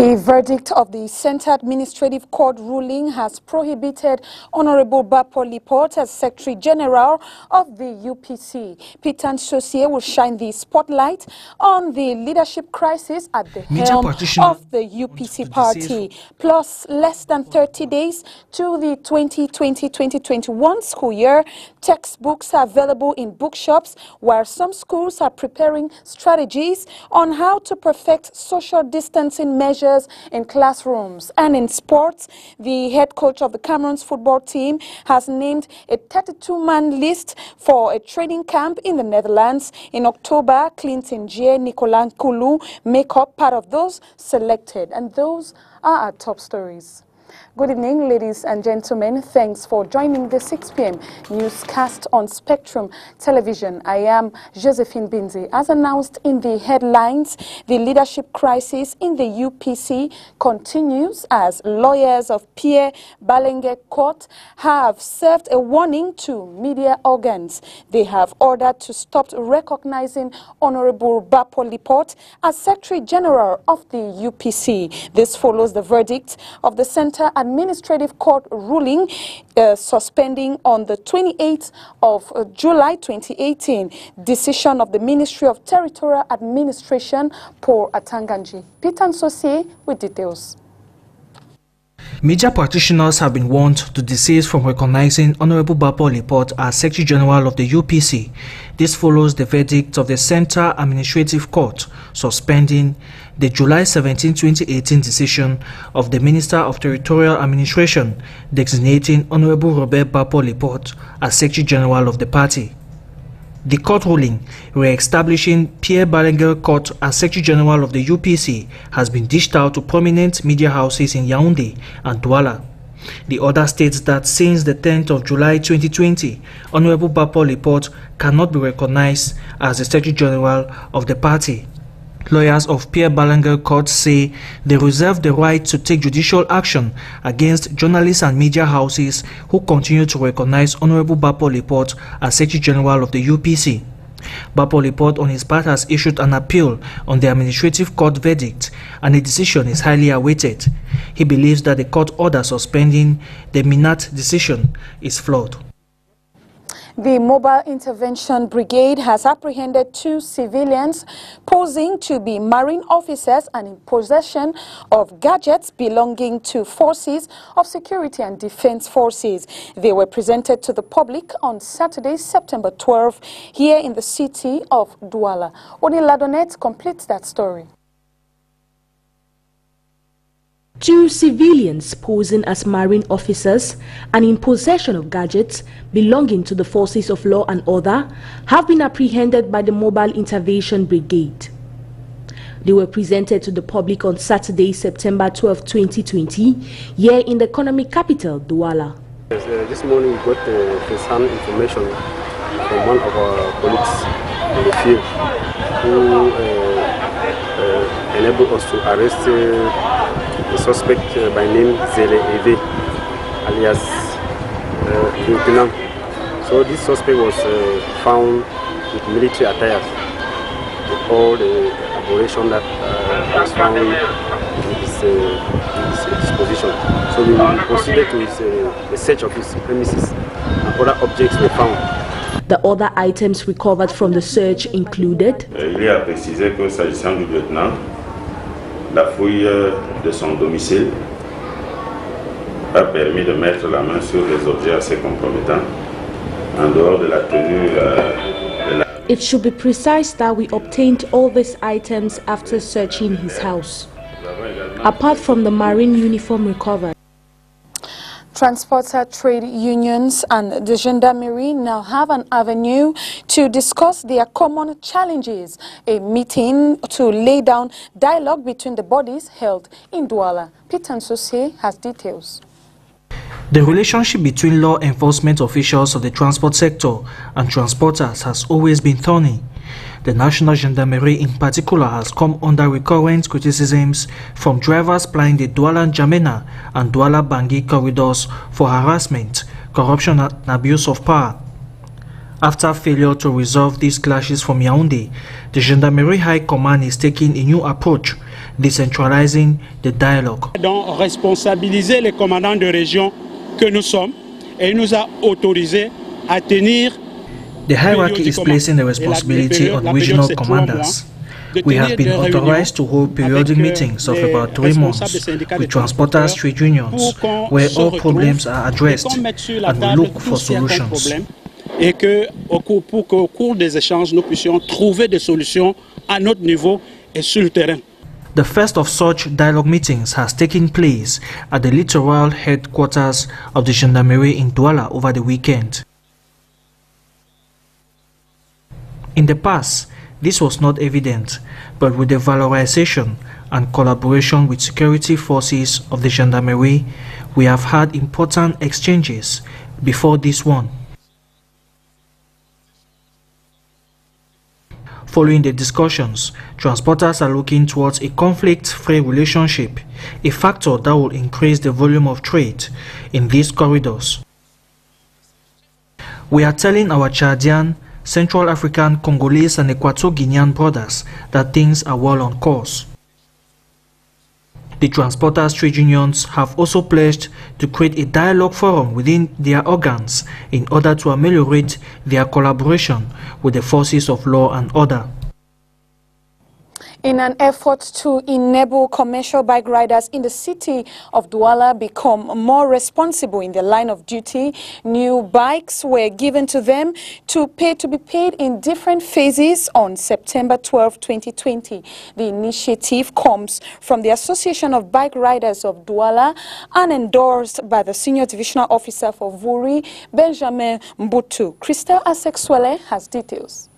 The verdict of the Center Administrative Court ruling has prohibited Honorable Bapo Lipot as Secretary General of the UPC. Peter Nsosier will shine the spotlight on the leadership crisis at the helm of the UPC party. Plus, less than 30 days to the 2020-2021 school year, textbooks are available in bookshops, while some schools are preparing strategies on how to perfect social distancing measures in classrooms. And in sports, the head coach of the Cameroon's football team has named a 32-man list for a training camp in the Netherlands. In October, Clinton J. Nicolas Kulu make up part of those selected. And those are our top stories. Good evening, ladies and gentlemen. Thanks for joining the 6 p.m. newscast on Spectrum Television. I am Josephine Bindzi. As announced in the headlines, the leadership crisis in the UPC continues as lawyers of Pierre Balenge Court have served a warning to media organs. They have ordered to stop recognizing Honorable Bapo Lipot as Secretary General of the UPC. This follows the verdict of the Center Administrative Court ruling suspending on the 28th of July 2018 decision of the Ministry of Territorial Administration for Atanganji. Peter Nsosier with details. Media practitioners have been warned to desist from recognizing Honorable Bapo Lipot as Secretary General of the UPC. This follows the verdict of the Center Administrative Court suspending the July 17, 2018 decision of the Minister of Territorial Administration designating Honorable Robert Bapo Lipot as Secretary General of the party. The court ruling re-establishing Pierre Balenge Court as Secretary General of the UPC has been dished out to prominent media houses in Yaoundé and Douala. The order states that since the 10th of July 2020, Honorable Bapo Lipot cannot be recognized as the Secretary General of the party. Lawyers of Pierre Balenge Court say they reserve the right to take judicial action against journalists and media houses who continue to recognize Honorable Bapo Lipot as Secretary General of the UPC. Bapo Lipot on his part has issued an appeal on the administrative court verdict, and a decision is highly awaited. He believes that the court order suspending the Minat decision is flawed. The Mobile Intervention Brigade has apprehended 2 civilians posing to be marine officers and in possession of gadgets belonging to forces of security and defense forces. They were presented to the public on Saturday, September 12, here in the city of Douala. Oni Ladonet completes that story. 2 civilians posing as marine officers and in possession of gadgets belonging to the forces of law and order have been apprehended by the Mobile Intervention Brigade. They were presented to the public on Saturday, September 12, 2020, here in the economic capital, Douala. This morning we got first-hand information from one of our colleagues in the field who enabled us to arrest the suspect by name Zele Eve, alias Lieutenant. So this suspect was found with military attire, with all the aberration that was found in his disposition. So we proceeded to the search of his premises, and other objects were found. The other items recovered from the search included il est à préciser que s'agissant du lieutenant, la fouille de son domicile a permis de mettre la main sur des objets assez compromettants en dehors de la tenue de la... It should be precise that we obtained all these items after searching his house, apart from the marine uniform recovered. Transporter trade unions and the gendarmerie now have an avenue to discuss their common challenges. A meeting to lay down dialogue between the bodies held in Douala. Peter Nsosier has details. The relationship between law enforcement officials of the transport sector and transporters has always been thorny. The National Gendarmerie in particular has come under recurrent criticisms from drivers plying the Douala-N'Djamena and Douala-Bangui corridors for harassment, corruption and abuse of power. After failure to resolve these clashes from Yaoundé, the Gendarmerie High Command is taking a new approach, decentralizing the dialogue. Donc, responsabiliser les commandants de région que nous sommes et il nous a autorisé à tenir. The hierarchy is placing the responsibility on regional commanders. We have been authorized to hold periodic meetings of about 3 months with transporters trade unions, where all problems are addressed and we look for solutions. Et que, pour qu'au cours des échanges, nous puissions trouver des solutions à notre niveau et sur le terrain. The first of such dialogue meetings has taken place at the littoral headquarters of the Gendarmerie in Douala over the weekend. In the past, this was not evident, but with the valorization and collaboration with security forces of the Gendarmerie, we have had important exchanges before this one. Following the discussions, transporters are looking towards a conflict-free relationship, a factor that will increase the volume of trade in these corridors. We are telling our Chadian, Central African, Congolese and Equatorial-Guinean brothers that things are well on course. The transporters trade unions have also pledged to create a dialogue forum within their organs in order to ameliorate their collaboration with the forces of law and order. In an effort to enable commercial bike riders in the city of Douala become more responsible in their line of duty, new bikes were given to them to be paid in different phases on September 12, 2020. The initiative comes from the Association of Bike Riders of Douala and endorsed by the Senior Divisional Officer for Vuri, Benjamin Mbutu. Christelle Asexuele has details.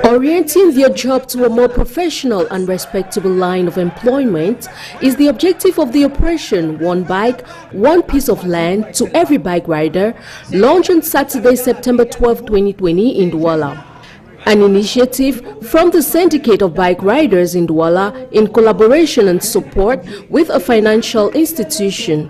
Orienting their job to a more professional and respectable line of employment is the objective of the operation One Bike, One Piece of Land to Every Bike Rider, launched on Saturday, September 12, 2020 in Douala. An initiative from the Syndicate of Bike Riders in Douala in collaboration and support with a financial institution.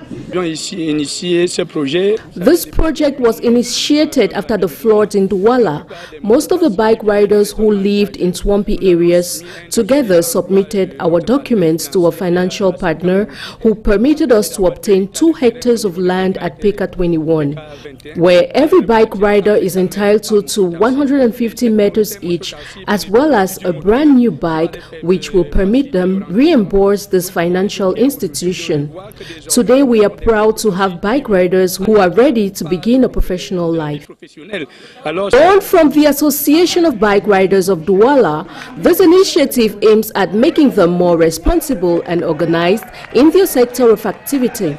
This project was initiated after the floods in Douala. Most of the bike riders who lived in swampy areas together submitted our documents to a financial partner who permitted us to obtain 2 hectares of land at Peka 21, where every bike rider is entitled to 150 meters each, as well as a brand new bike which will permit them reimburse this financial institution. Today we are proud to have bike riders who are ready to begin a professional life. Born from the Association of Bike Riders of Douala, this initiative aims at making them more responsible and organized in their sector of activity.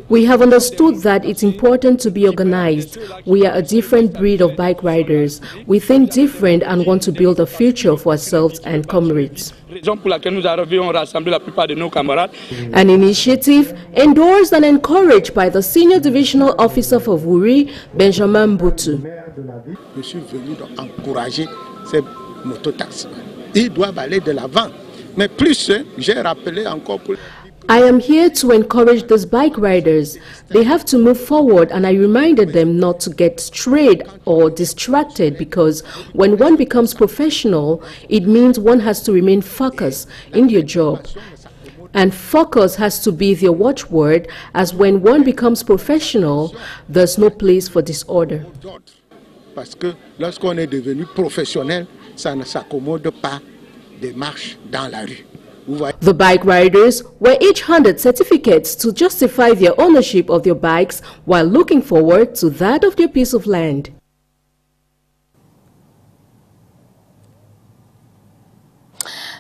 We have understood that it's important to be organized. We are a different breed of bike riders. We think different and want to build a future for ourselves and comrades. An initiative endorsed and encouraged by the Senior Divisional Officer for Vuri, Benjamin Mbutu. Je suis venu encourager ces mototaxis. Ils doivent aller de l'avant. Mais plus, j'ai rappelé encore pour... I am here to encourage these bike riders. They have to move forward, and I reminded them not to get strayed or distracted, because when one becomes professional, it means one has to remain focused in their job. And focus has to be their watchword, as when one becomes professional, there's no place for disorder. Parce que lorsqu'on est devenu professionnel, ça ne s'accommode pas des marches dans la rue. The bike riders were each handed certificates to justify their ownership of their bikes while looking forward to that of their piece of land.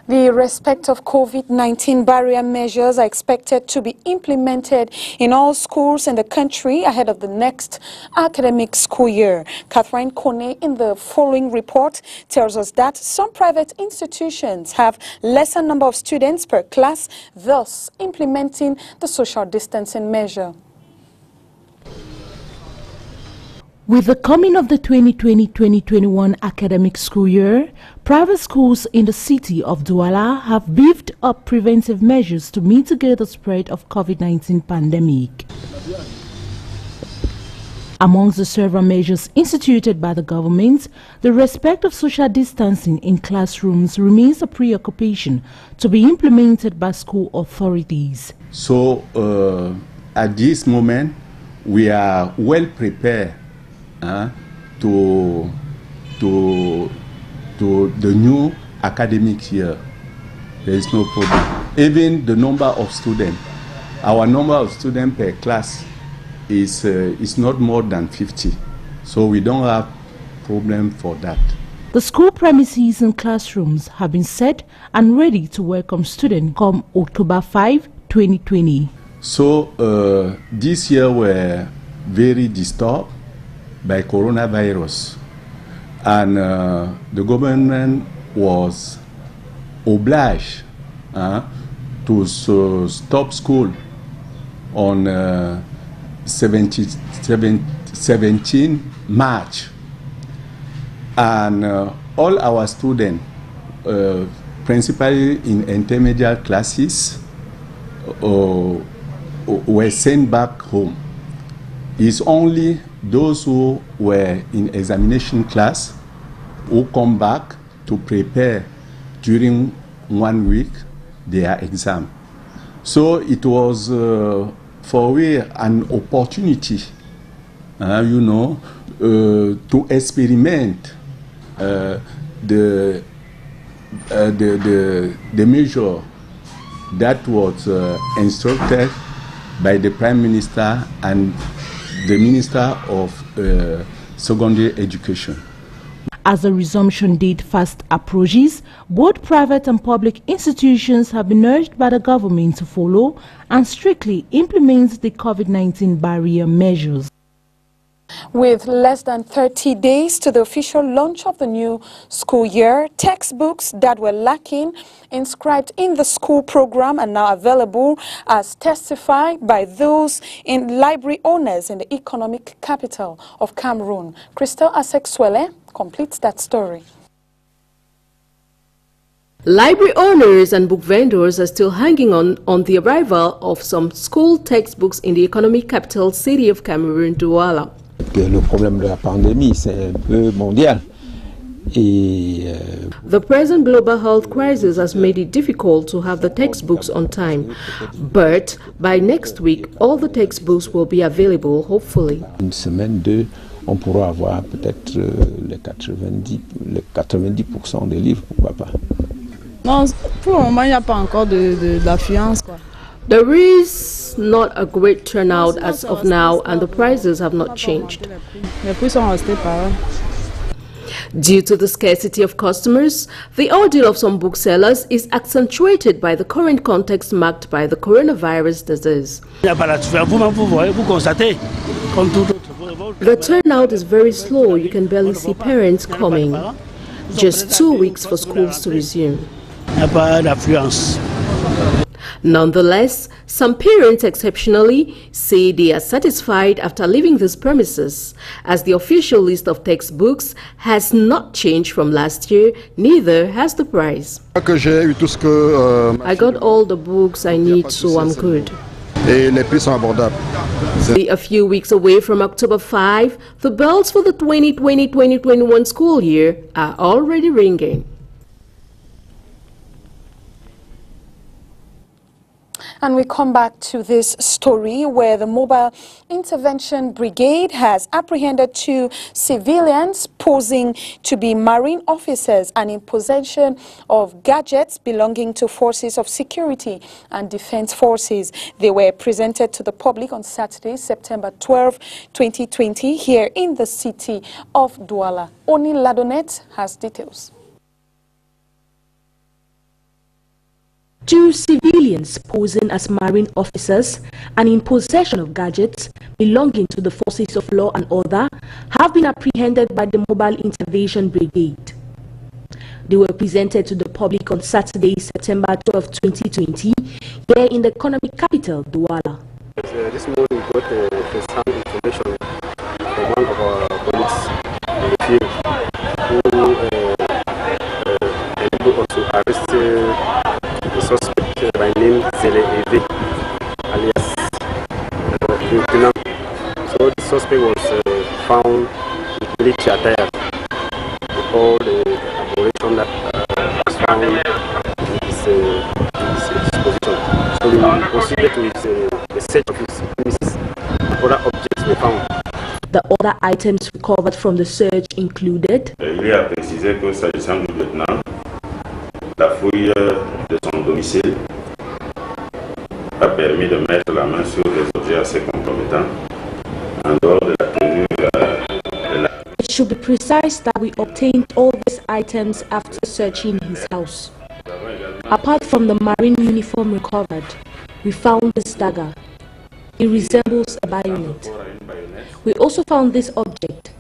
The respect of COVID-19 barrier measures are expected to be implemented in all schools in the country ahead of the next academic school year. Catherine Kone in the following report tells us that some private institutions have lesser number of students per class, thus implementing the social distancing measure. With the coming of the 2020-2021 academic school year, private schools in the city of Douala have beefed up preventive measures to mitigate the spread of COVID-19 pandemic. Amongst the several measures instituted by the government, the respect of social distancing in classrooms remains a preoccupation to be implemented by school authorities. So at this moment, we are well prepared to the new academic year. There is no problem. Even the number of students, our number of students per class is not more than 50. So we don't have problem for that. The school premises and classrooms have been set and ready to welcome students come October 5, 2020. So this year were very disturbed by coronavirus, and the government was obliged to stop school on 17 March, and all our students, principally in intermediate classes, were sent back home. It's only those who were in examination class who come back to prepare during 1 week their exam. So it was for we an opportunity, to experiment the measure that was instructed by the Prime Minister and the Minister of Secondary Education. As the resumption date fast approaches, both private and public institutions have been urged by the government to follow and strictly implement the COVID-19 barrier measures. With less than 30 days to the official launch of the new school year, textbooks that were lacking inscribed in the school program are now available, as testified by those in library owners in the economic capital of Cameroon. Crystal Asekswele completes that story. Library owners and book vendors are still hanging on the arrival of some school textbooks in the economic capital city of Cameroon, Douala. Le problème de la pandémie, c'est un peu mondial. The present global health crisis has made it difficult to have the textbooks on time, but by next week, all the textbooks will be available, hopefully. Une semaine, deux, on pourra avoir peut-être les 90% des livres, pourquoi pas. Non, pour le moment, il n'y a pas encore d'affluence, quoi. There is not a great turnout as of now, and the prices have not changed. Due to the scarcity of customers, the ordeal of some booksellers is accentuated by the current context marked by the coronavirus disease. The turnout is very slow. You can barely see parents coming. Just 2 weeks for schools to resume. Nonetheless, some parents exceptionally say they are satisfied after leaving these premises, as the official list of textbooks has not changed from last year, neither has the price. I got all the books I need, so I'm good. A few weeks away from October 5, the bells for the 2020-2021 school year are already ringing. And we come back to this story where the Mobile Intervention Brigade has apprehended 2 civilians posing to be marine officers and in possession of gadgets belonging to forces of security and defense forces. They were presented to the public on Saturday, September 12, 2020, here in the city of Douala. Oni Ladonet has details. 2 civilians posing as marine officers and in possession of gadgets belonging to the forces of law and order have been apprehended by the Mobile Intervention Brigade. They were presented to the public on Saturday, September 12, 2020, here in the economic capital, Douala. This morning we got first-hand information from one of our colleagues in the field who able to arrest the suspect by name alias Josephine. So the suspect was found with military attire. All the aberration that was found in this disposition. So we proceeded to the search of his premises. Other objects were found. The other items recovered from the search included. Il est à préciser que s'agissant du lieutenant, la fouille de son domicile a permis de mettre la main sur des objets assez compromettants en dehors de la tenue de la... It should be precise that we obtained all these items after searching his house. Apart from the marine uniform recovered, we found this dagger. It resembles a bayonet. We also found this object.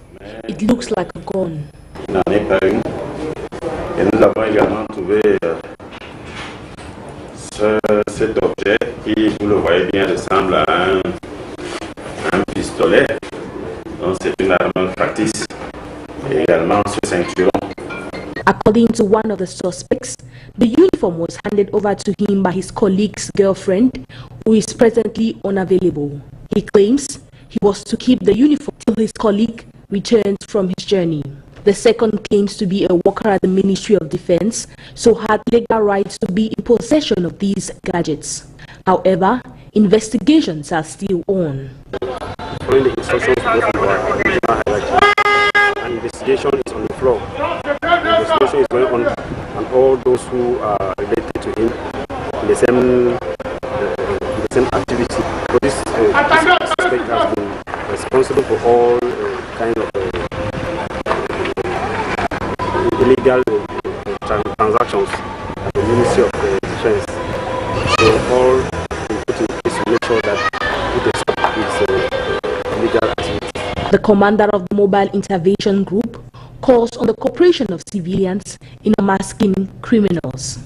It looks like a gun. Il n'en est pas une. Et nous avons également trouvé cet objet qui, vous le voyez bien, ressemble à un pistolet. Donc c'est une arme factice. Et également ce ceinturon. According to one of the suspects, the uniform was handed over to him by his colleague's girlfriend, who is presently unavailable. He claims he was to keep the uniform till his colleague returned from his journey. The second claims to be a worker at the Ministry of Defense, so had legal rights to be in possession of these gadgets. However, investigations are still on. Following the instructions from our regional hierarchy, an investigation is on the floor. The investigation is going on all those who are related to him in the same activity. But this suspect has been responsible for all kind of illegal transactions at the Ministry of Defense. So all we put in place to make sure that it is stop his illegal activities. The commander of the Mobile Intervention Group calls on the cooperation of civilians in unmasking criminals.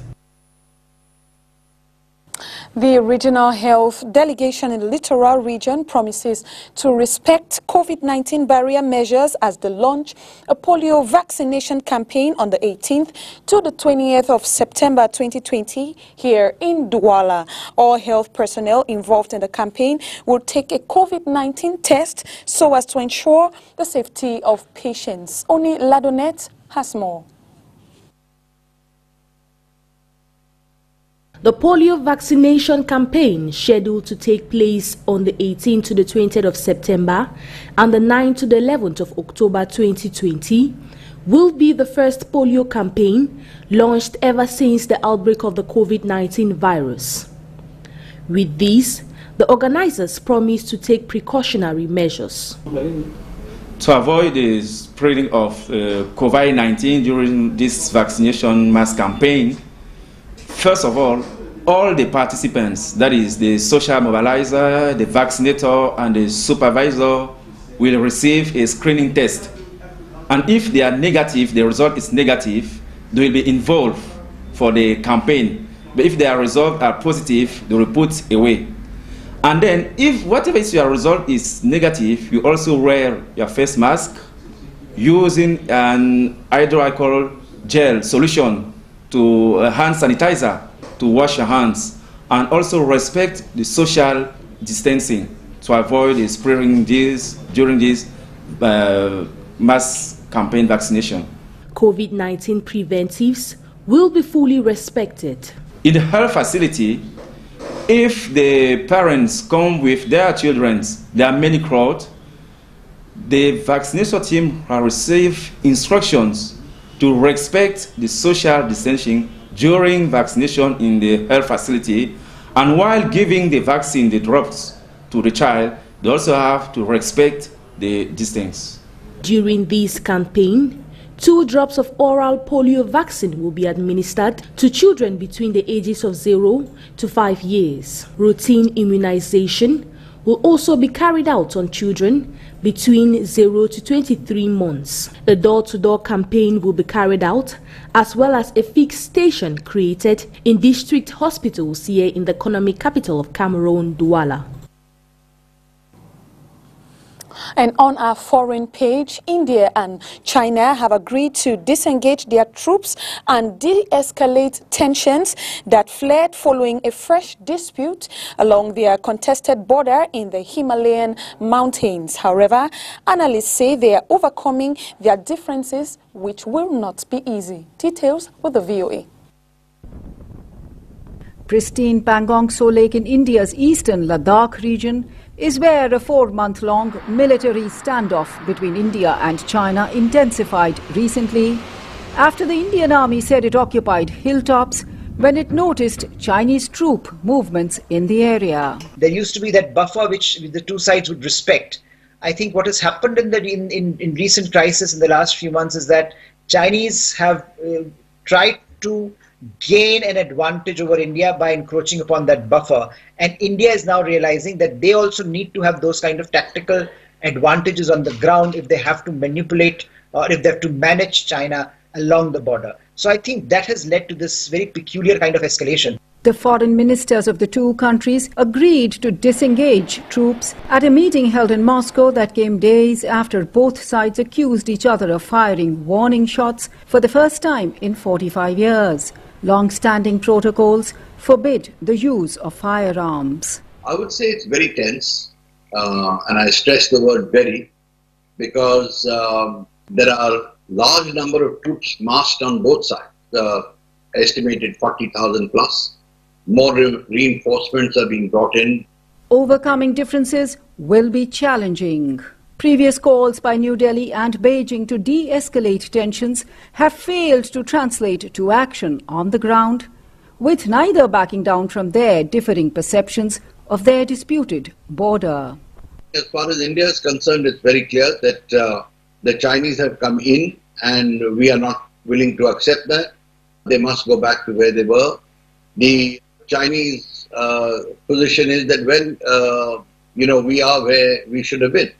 The regional health delegation in the littoral region promises to respect COVID-19 barrier measures as they launch a polio vaccination campaign on the 18th to the 20th of September 2020 here in Douala. All health personnel involved in the campaign will take a COVID-19 test so as to ensure the safety of patients. Oni Ladonet has more. The polio vaccination campaign, scheduled to take place on the 18th to the 20th of September and the 9th to the 11th of October 2020, will be the first polio campaign launched ever since the outbreak of the COVID-19 virus. With this, the organizers promise to take precautionary measures. To avoid the spreading of COVID-19 during this vaccination mass campaign, first of all the participants, that is the social mobilizer, the vaccinator, and the supervisor, will receive a screening test. And if they are negative, the result is negative, they will be involved for the campaign. But if their results are positive, they will be put away. And then, if whatever is your result is negative, you also wear your face mask, using an hydroalcohol gel solution to hand sanitizer to wash your hands, and also respect the social distancing to avoid the spreading this during this mass campaign vaccination. COVID-19 preventives will be fully respected. In the health facility, if the parents come with their children, there are many crowds, the vaccination team will receive instructions to respect the social distancing during vaccination in the health facility, and while giving the vaccine, the drops to the child, they also have to respect the distance. During this campaign, 2 drops of oral polio vaccine will be administered to children between the ages of 0 to 5 years. Routine immunization will also be carried out on children between 0 to 23 months. The door-to-door campaign will be carried out, as well as a fixed station created in district hospitals here in the economic capital of Cameroon, Douala. And on our foreign page, India and China have agreed to disengage their troops and de-escalate tensions that flared following a fresh dispute along their contested border in the Himalayan mountains. However, analysts say they are overcoming their differences, which will not be easy. Details with the VOA. Pristine Pangong Tso Lake in India's eastern Ladakh region is where a 4-month-long military standoff between India and China intensified recently after the Indian Army said it occupied hilltops when it noticed Chinese troop movements in the area. There used to be that buffer which the two sides would respect. I think what has happened in recent crisis in the last few months is that Chinese have tried to gain an advantage over India by encroaching upon that buffer. And India is now realizing that they also need to have those kind of tactical advantages on the ground if they have to manipulate or if they have to manage China along the border. So I think that has led to this very peculiar kind of escalation. The foreign ministers of the two countries agreed to disengage troops at a meeting held in Moscow that came days after both sides accused each other of firing warning shots for the first time in 45 years. Long-standing protocols forbid the use of firearms. I would say it's very tense, and I stress the word very, because there are large number of troops massed on both sides, estimated 40,000 plus. More reinforcements are being brought in. Overcoming differences will be challenging. Previous calls by New Delhi and Beijing to de-escalate tensions have failed to translate to action on the ground, with neither backing down from their differing perceptions of their disputed border. As far as India is concerned, it's very clear that the Chinese have come in and we are not willing to accept that. They must go back to where they were. The Chinese position is that we are where we should have been.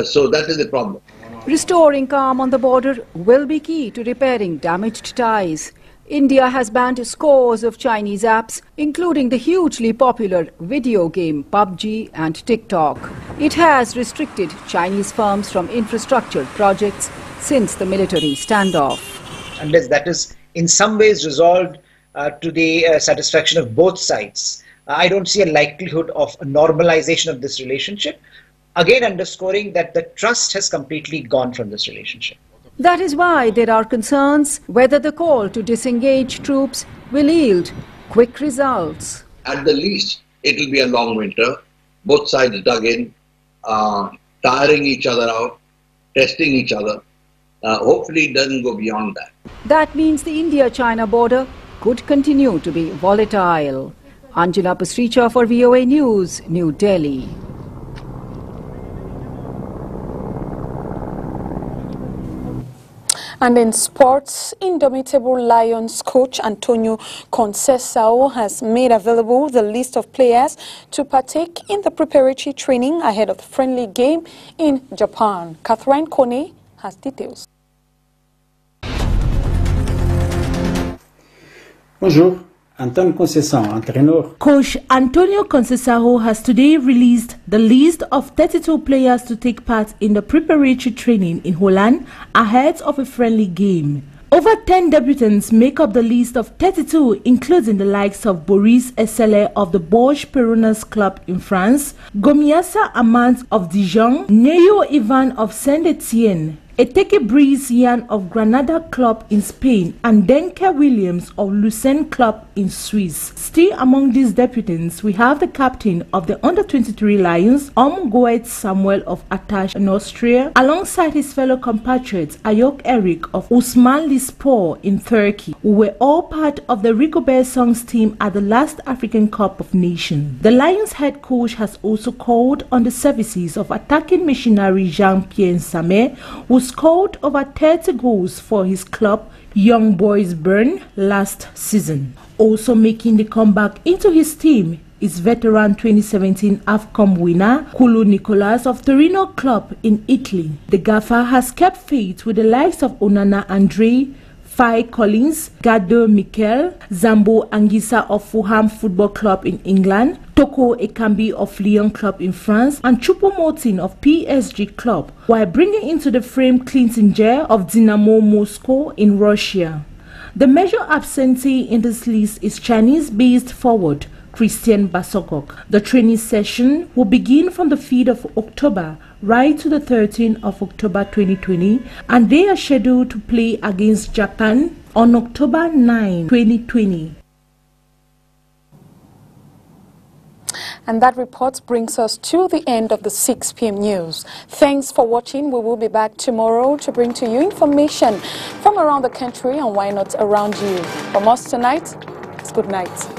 So that is the problem. Restoring calm on the border will be key to repairing damaged ties. India has banned scores of Chinese apps, including the hugely popular video game PUBG and TikTok. It has restricted Chinese firms from infrastructure projects since the military standoff. Unless that is in some ways resolved to the satisfaction of both sides, I don't see a likelihood of a normalization of this relationship, again underscoring that the trust has completely gone from this relationship. That is why there are concerns whether the call to disengage troops will yield quick results. At the least, it will be a long winter. Both sides dug in, tiring each other out, testing each other. Hopefully it doesn't go beyond that. That means the India-China border could continue to be volatile. Anjana Pasricha for VOA News, New Delhi. And in sports, Indomitable Lions coach Antonio Conceição has made available the list of players to partake in the preparatory training ahead of the friendly game in Japan. Catherine Kone has details. Bonjour. Antonio Conceição, entraîneur. Coach Antonio Conceição has today released the list of 32 players to take part in the preparatory training in Holland ahead of a friendly game. Over 10 debutants make up the list of 32, including the likes of Boris Essele of the Bourges Péronnes club in France, Gomiasa Amand of Dijon, Neo Ivan of Saint-Etienne, Eteke Breeze Yan of Granada club in Spain, and Denke Williams of Lucerne club in Swiss. Still among these debutants, we have the captain of the under-23 Lions, Goet Samuel of Atash in Austria, alongside his fellow compatriots Ayok Eric of Usman Lispor in Turkey, who were all part of the Rigobert Songs team at the last African Cup of Nations. The Lions head coach has also called on the services of attacking missionary Jean-Pierre Nsame, who scored over 30 goals for his club, Young Boys Bern, last season. Also making the comeback into his team is veteran 2017 AFCON winner Kulu Nicolas of Torino club in Italy. The gaffer has kept faith with the likes of Onana Andre, Faye Collins, Gado Mikel, Zambo Anguissa of Fulham Football Club in England, Toko Ekambi of Lyon Club in France, and Choupo-Moting of PSG Club, while bringing into the frame Clinton Jer of Dynamo Moscow in Russia. The major absentee in this list is Chinese-based forward Christian Basogok. The training session will begin from the 5th of October right to the 13th of October 2020, and they are scheduled to play against Japan on October 9, 2020. And that report brings us to the end of the 6 p.m. news. Thanks for watching. We will be back tomorrow to bring to you information from around the country and why not around you. From us tonight, it's good night.